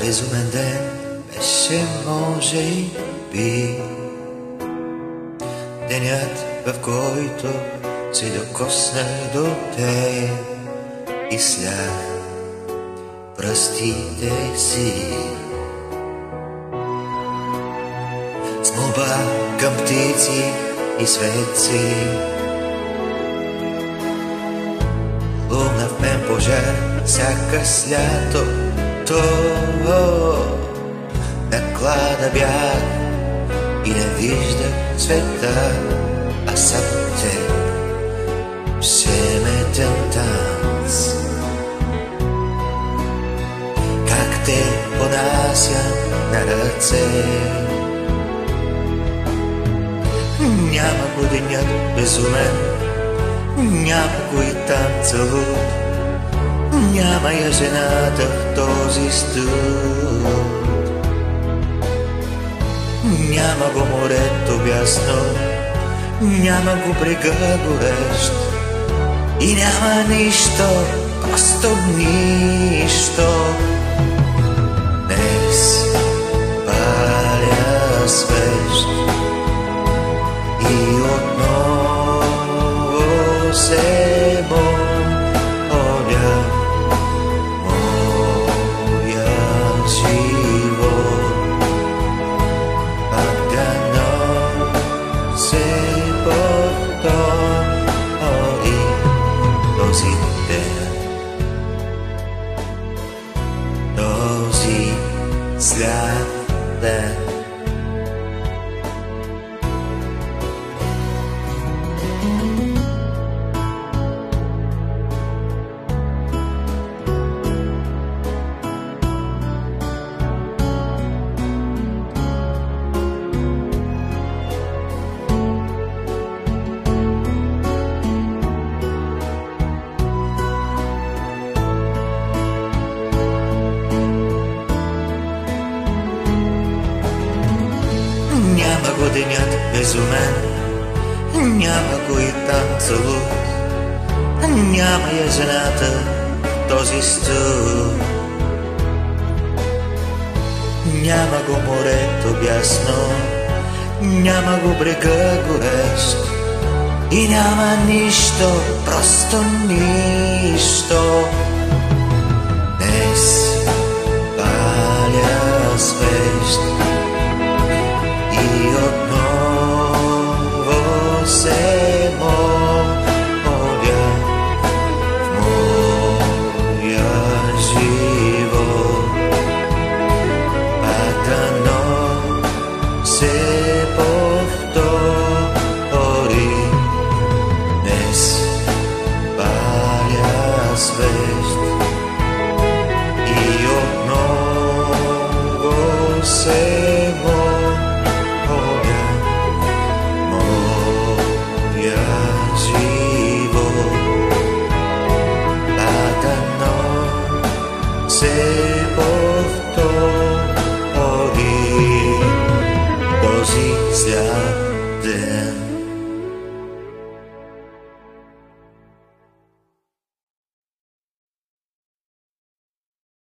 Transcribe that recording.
безумен ден беше, може и би, денят, в който се докоснах до теб и слях пръстите си. С молба към птици и светци, луна в мен пожар, сякаш лятото наклада бях и не виждах света, а съм теб всеметен танц. Как те понасям на ръце, няма го денят безумен, няма го и там целуд, няма я жената в този студ, няма го морето бясно, няма го брега горещ и няма нищо, просто нищо. Днес паля свещ и отново се моля, моя живот пак дано се повтори този ден, този свят ден. Няма го денят безумен, няма го и там целуд, няма я жената този студ, няма го морето бясно, няма го брега горещ и няма нищо, просто нищо. Днес паля свещ и отново се моля, в моя живот пак дано се повтори. Днес паля свещ и отново се say